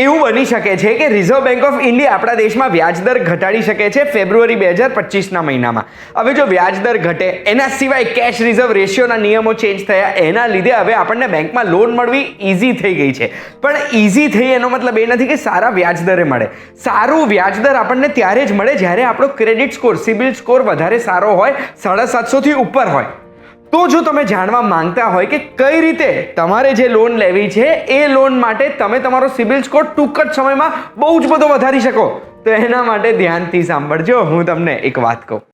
એવું બની શકે છે કે રિઝર્વ બેંક ઓફ ઇન્ડિયા આપણા દેશમાં વ્યાજદર ઘટાડી શકે છે ફેબ્રુઆરી 2025ના મહિનામાં. હવે જો વ્યાજદર ઘટે, એના સિવાય કેશ રિઝર્વ રેશિયોના નિયમો ચેન્જ થયા, એના લીધે હવે આપણને બેંકમાં લોન મળવી ઇઝી થઈ ગઈ છે. પણ ઇઝી થઈ એનો મતલબ એ નથી કે સારા વ્યાજદરે મળે. સારું વ્યાજદર આપણને ત્યારે જ મળે જ્યારે આપણો ક્રેડિટ સ્કોર, સિબિલ સ્કોર વધારે સારો હોય, 750 થી ઉપર હોય. તો જો તમે જાણવા માંગતા હોય કે કઈ રીતે તમારે જે લોન લેવી છે એ લોન માટે તમે તમારો સિબિલ સ્કોર ટૂંક જ સમયમાં બહુ જ બધો વધારી શકો, તો એના માટે ધ્યાનથી સાંભળજો. હું તમને એક વાત કહું.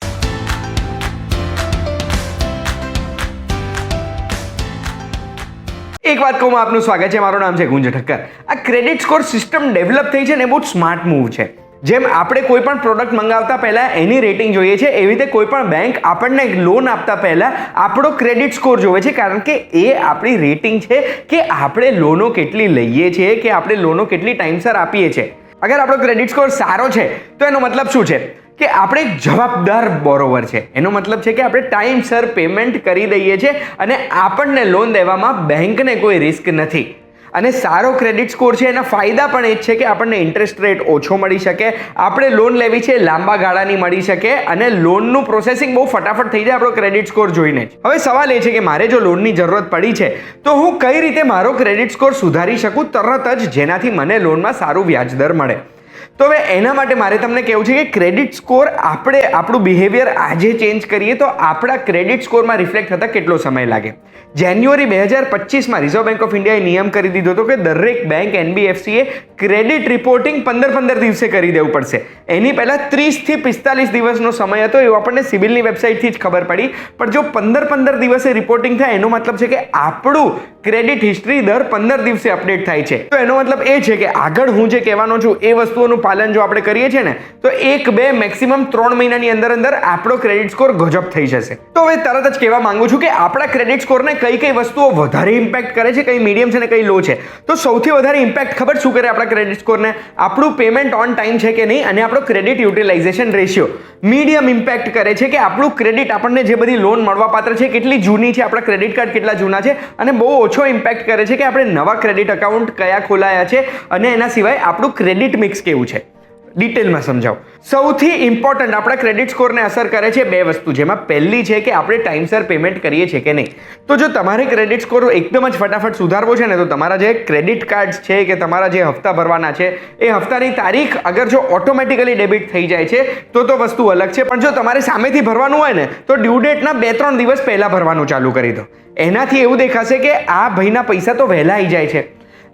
એક વાત કહું, આપનું સ્વાગત છે. મારું નામ છે ગુંજ ઠક્કર. આ ક્રેડિટ સ્કોર સિસ્ટમ ડેવલપ થઈ છે ને, બહુ સ્માર્ટ મૂવ છે. જેમ આપણે કોઈ પણ પ્રોડક્ટ મંગાવતા પહેલા એની રેટિંગ જોઈએ છે, એવી રીતે કોઈ પણ બેંક આપણને લોન આપતા પહેલા આપણો ક્રેડિટ સ્કોર જોવે છે, કારણ કે એ આપણી રેટિંગ છે કે આપણે લોનો કેટલી લઈએ છીએ, કે આપણે લોનો કેટલી ટાઈમસર આપીએ છીએ. અગર આપણો ક્રેડિટ સ્કોર સારો છે તો એનો મતલબ શું છે કે આપણે એક જવાબદાર બોરોવર છે. એનો મતલબ છે કે આપણે ટાઈમસર પેમેન્ટ કરી દઈએ છીએ અને આપણને લોન દેવામાં બેંકને કોઈ રિસ્ક નથી. અને સારો ક્રેડિટ સ્કોર છે એના ફાયદા પણ એ જ છે કે આપણને ઇન્ટરેસ્ટ રેટ ઓછો મળી શકે, આપણે લોન લેવી છે લાંબા ગાળાની મળી શકે, અને લોનનું પ્રોસેસિંગ બહુ ફટાફટ થઈ જાય આપણો ક્રેડિટ સ્કોર જોઈને જ. હવે સવાલ એ છે કે મારે જો લોનની જરૂરત પડી છે તો હું કઈ રીતે મારો ક્રેડિટ સ્કોર સુધારી શકું તરત જ, જેનાથી મને લોનમાં સારું વ્યાજદર મળે. તો હવે એના માટે મારે તમને કહેવું છે કે ક્રેડિટ સ્કોર આપણે આપણું બિહેવિયર આજે ચેન્જ કરીએ તો આપણા ક્રેડિટ સ્કોરમાં રિફ્લેક્ટ થતા કેટલો સમય લાગે. જાન્યુઆરી 2025માં રિઝર્વ બેંક ઓફ ઇન્ડિયાએ નિયમ કરી દીધો હતો કે દરેક બેંક NBFCએ ક્રેડિટ રિપોર્ટિંગ 15 દિવસે કરી દેવું પડશે. એની પહેલા 30 થી 45 દિવસનો સમય હતો, એવું આપણને સિબિલની વેબસાઇટથી જ ખબર પડી. પણ જો 15 દિવસે રિપોર્ટિંગ થાય એનો મતલબ છે કે આપણું ક્રેડિટ હિસ્ટ્રી દર 15 દિવસે અપડેટ થાય છે. તો એનો મતલબ એ છે કે આગળ હું જે કહેવાનો છું એ વસ્તુઓનું પાલન જો આપણે કરીએ છીએ ને તો 1-2 મેક્સિમમ 3 મહિનાની અંદર આપણો ક્રેડિટ સ્કોર ગજબ થઈ જશે. તો હવે તરત જ કહેવા માંગુ છું કે આપણા ક્રેડિટ સ્કોરને કઈ વસ્તુઓ વધારે ઇમ્પેક્ટ કરે છે, કઈ મીડિયમ છે ને કઈ લો છે. તો સૌથી વધારે ઇમ્પેક્ટ ખબર શું કરે આપણા ક્રેડિટ સ્કોરને? આપણું પેમેન્ટ ઓન ટાઈમ છે કે નહીં, અને આપણો credit utilisation ratio. Medium impact કરે છે કે આપણું ક્રેડિટ, આપણને જે બધી લોન મળવાપાત્ર છે કેટલી જૂની છે, આપણા ક્રેડિટ કાર્ડ કેટલા જૂના છે. અને બહુ ઓછો ઇમ્પેક્ટ કરે છે કે આપણે નવા ક્રેડિટ એકાઉન્ટ કયા ખોલાયા છે, અને એના સિવાય આપણું ક્રેડિટ મિક્સ કેવું છે. ડિટેલમાં સમજાવું. સૌથી ઇમ્પોર્ટન્ટ આપણા ક્રેડિટ સ્કોરને અસર કરે છે બે વસ્તુ, જેમાં પહેલી છે કે આપણે ટાઈમસર પેમેન્ટ કરીએ છીએ કે નહીં. તો જો તમારે ક્રેડિટ સ્કોર એકદમ જ ફટાફટ સુધારવો છે ને, તો તમારા જે ક્રેડિટ કાર્ડ છે કે તમારા જે હપ્તા ભરવાના છે એ હપ્તાની તારીખ અગર જો ઓટોમેટિકલી ડેબિટ થઈ જાય છે તો વસ્તુ અલગ છે. પણ જો તમારે સામેથી ભરવાનું હોય ને તો ડ્યુ ડેટના 2-3 દિવસ પહેલા ભરવાનું ચાલુ કરી દો. એનાથી એવું દેખાશે કે આ ભાઈના પૈસા તો વહેલા આવી જાય છે.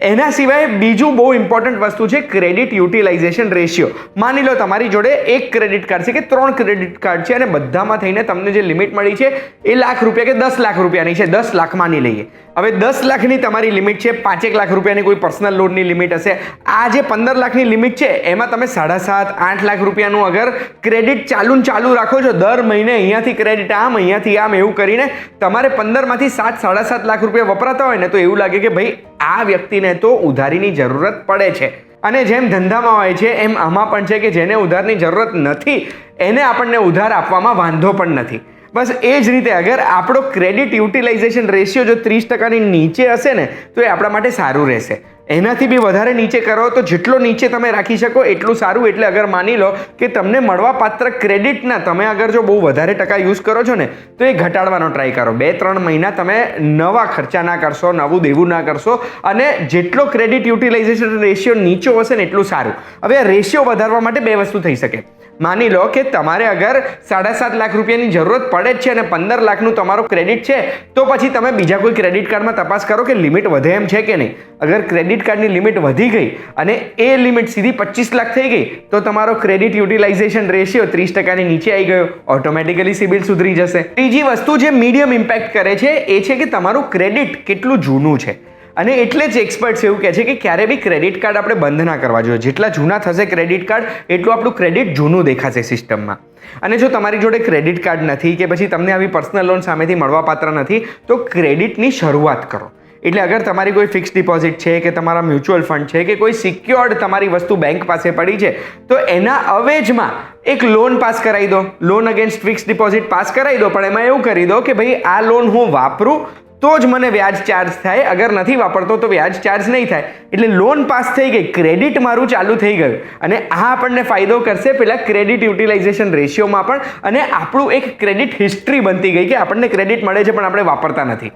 એના સિવાય બીજું બહુ ઇમ્પોર્ટન્ટ વસ્તુ છે ક્રેડિટ યુટિલાઇઝેશન રેશિયો. માની લો તમારી જોડે એક ક્રેડિટ કાર્ડ છે કે 3 ક્રેડિટ કાર્ડ છે, અને બધામાં થઈને તમને જે લિમિટ મળી છે એ લાખ રૂપિયા કે 10 લાખ રૂપિયાની છે. 10 લાખ માની લઈએ. હવે 10 લાખની તમારી લિમિટ છે, 5 લાખ રૂપિયાની કોઈ પર્સનલ લોનની લિમિટ હશે. આ જે 15 લાખની લિમિટ છે એમાં તમે 7.5-8 લાખ રૂપિયાનું અગર ક્રેડિટ ચાલુ રાખો છો, દર મહિને અહીંયાથી ક્રેડિટ આમ, અહીંયાથી આમ, એવું કરીને તમારે 15માંથી 7-7.5 લાખ રૂપિયા વપરાતા હોય ને, તો એવું લાગે કે ભાઈ આ વ્યક્તિને તો ઉધારીની જરૂરત પડે છે. અને જેમ ધંધામાં હોય છે એમ આમાં પણ છે કે જેને ઉધારની જરૂરત નથી એને આપણને ઉધાર આપવામાં વાંધો પણ નથી. બસ એ જ રીતે અગર આપણો ક્રેડિટ યુટિલાઇઝેશન રેશિયો જો 30%ની નીચે હશે ને તો એ આપણા માટે સારું રહેશે. એનાથી બી વધારે નીચે કરો તો જેટલો નીચે તમે રાખી શકો એટલું સારું. એટલે અગર માની લો કે તમને મળવાપાત્ર ક્રેડિટના તમે અગર જો બહુ વધારે ટકા યુઝ કરો છો ને તો એ ઘટાડવાનો ટ્રાય કરો. 2-3 મહિના તમે નવા ખર્ચા ના કરશો, નવું દેવું ના કરશો, અને જેટલો ક્રેડિટ યુટિલાઇઝેશન રેશિયો નીચો હશે ને એટલું સારું. હવે આ રેશિયો વધારવા માટે બે વસ્તુ થઈ શકે. માની લો કે તમારે અગર 7.5 લાખ રૂપિયાની જરૂરત પડે જ છે અને 15 લાખનું તમારું ક્રેડિટ છે, તો પછી તમે બીજા કોઈ ક્રેડિટ કાર્ડમાં તપાસ કરો કે લિમિટ વધે એમ છે કે નહીં. અગર ક્રેડિટ કાર્ડની લિમિટ વધી ગઈ અને એ લિમિટ સીધી 25 લાખ થઈ ગઈ તો તમારો ક્રેડિટ યુટિલાઇઝેશન રેશિયો 30%ની નીચે આવી ગયો, ઓટોમેટિકલી સિબિલ સુધરી જશે. ત્રીજી વસ્તુ જે મીડિયમ ઇમ્પેક્ટ કરે છે એ છે કે તમારું ક્રેડિટ કેટલું જૂનું છે. અને એટલે જ એક્સપર્ટ્સ એવું કહે છે કે ક્યારે બી ક્રેડિટ કાર્ડ આપણે બંધ ના કરવા જોઈએ. જેટલા જૂના થશે ક્રેડિટ કાર્ડ એટલું આપણું ક્રેડિટ જૂનું દેખાશે સિસ્ટમમાં. અને જો તમારી જોડે ક્રેડિટ કાર્ડ નથી કે પછી તમને આવી પર્સનલ લોન સામેથી મળવાપાત્ર નથી તો ક્રેડિટની શરૂઆત કરો. એટલે અગર તમારી કોઈ ફિક્સ ડિપોઝિટ છે કે તમારા મ્યુચ્યુઅલ ફંડ છે કે કોઈ સિક્યોર્ડ તમારી વસ્તુ બેંક પાસે પડી છે તો એના અવેજમાં એક લોન પાસ કરાવી દો. Loan against fix deposit pass કરાવી દો, પણ એમાં એવું કરી દો કે ભાઈ આ લોન હું વાપરું તો જ મને વ્યાજ ચાર્જ થાય, અગર નથી વાપરતો તો વ્યાજ ચાર્જ નહીં થાય. એટલે લોન પાસ થઈ ગઈ, ક્રેડિટ મારું ચાલુ થઈ ગયું, અને આ આપણને ફાયદો કરશે પેલા ક્રેડિટ યુટિલાઇઝેશન રેશિયોમાં પણ, અને આપણું એક ક્રેડિટ હિસ્ટ્રી બનતી ગઈ કે આપણને ક્રેડિટ મળે છે પણ આપણે વાપરતા નથી.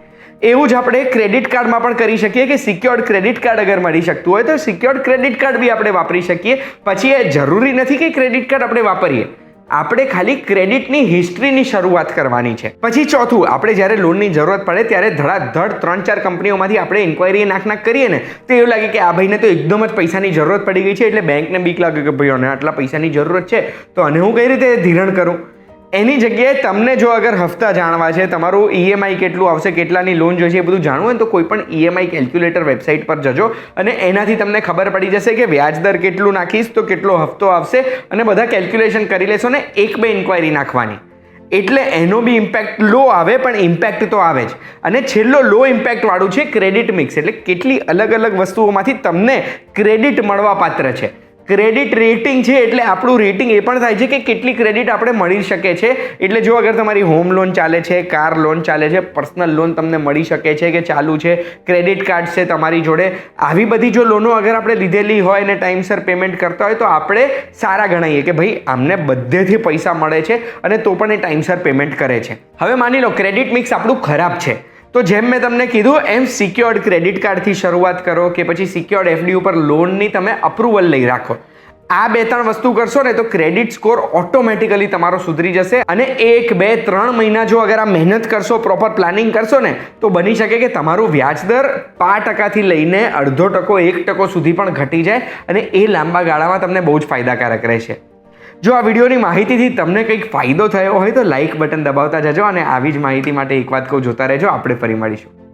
એવું જ આપણે ક્રેડિટ કાર્ડમાં પણ કરી શકીએ કે સિક્યોર્ડ ક્રેડિટ કાર્ડ અગર મળી શકતું હોય તો સિક્યોર્ડ ક્રેડિટ કાર્ડ બી આપણે વાપરી શકીએ. પછી એ જરૂરી નથી કે ક્રેડિટ કાર્ડ આપણે વાપરીએ, આપણે ખાલી ક્રેડિટની હિસ્ટ્રીની શરૂઆત કરવાની છે. પછી ચોથું, આપણે જ્યારે લોનની જરૂરત પડે ત્યારે ધડાધડ 3-4 કંપનીઓમાંથી આપણે ઇન્ક્વાયરી નાખ કરીએ ને તો એવું લાગે કે આ ભાઈને તો એકદમ જ પૈસાની જરૂરત પડી ગઈ છે, એટલે બેંકને બીક લાગે કે ભાઈ આને આટલા પૈસાની જરૂરત છે તો આને હું કઈ રીતે ધિરાણ કરું. એની જગ્યાએ તમને જો અગર હફતા જાણવા છે, તમારું ઈએમઆઈ કેટલું આવશે, કેટલાની લોન જોઈશે, એ બધું જાણવું હોય તો કોઈ પણ ઈએમઆઈ કેલ્ક્યુલેટર વેબસાઇટ પર જજો અને એનાથી તમને ખબર પડી જશે કે વ્યાજ દર કેટલું નાખીશ તો કેટલો હફતો આવશે, અને બધા કેલ્ક્યુલેશન કરી લેશો ને 1-2 ઇન્ક્વાયરી નાખવાની, એટલે એનો બી ઇમ્પેક્ટ લો આવે પણ ઇમ્પેક્ટ તો આવે જ. અને છેલ્લો લો ઇમ્પેક્ટ વાળું છે ક્રેડિટ મિક્સ, એટલે કેટલી અલગ અલગ વસ્તુઓમાંથી તમને ક્રેડિટ મળવા પાત્ર છે. ક્રેડિટ રેટિંગ છે એટલે આપણું રેટિંગ એ પણ થાય છે કે કેટલી ક્રેડિટ આપણે મળી શકે છે. એટલે જો અગર તમારી હોમ લોન ચાલે છે, કાર લોન ચાલે છે, પર્સનલ લોન તમને મળી શકે છે કે ચાલુ છે, ક્રેડિટ કાર્ડ છે તમારી જોડે, આવી બધી જો લોનો અગર આપણે લીધેલી હોય ને ટાઈમસર પેમેન્ટ કરતા હોય તો આપણે સારા ગણાઈએ કે ભાઈ આમને બધેથી પૈસા મળે છે અને તો પણ એ ટાઈમસર પેમેન્ટ કરે છે. હવે માની લો ક્રેડિટ મિક્સ આપણું ખરાબ છે, તો જેમ મેં તમને કીધું એમ સિક્યોર્ડ ક્રેડિટ કાર્ડથી શરૂઆત કરો કે પછી સિક્યોર્ડ એફડી ઉપર લોનની તમે અપ્રુવલ લઈ રાખો. આ 2-3 વસ્તુ કરશો ને તો ક્રેડિટ સ્કોર ઓટોમેટિકલી તમારો સુધરી જશે. અને 1-2-3 મહિના જો અગર આ મહેનત કરશો, પ્રોપર પ્લાનિંગ કરશો ને તો બની શકે કે તમારું વ્યાજ દર 5% લઈને 0.5%, 1% સુધી પણ ઘટી જાય, અને એ લાંબા ગાળામાં તમને બહુ જ ફાયદાકારક રહેશે. જો આ વિડીયોની માહિતીથી તમને કંઈક ફાયદો થયો હોય તો લાઇક બટન દબાવતા જજો, અને આવી જ માહિતી માટે એક વાત કહું, જોતા રહેજો. આપણે ફરી મળીશું.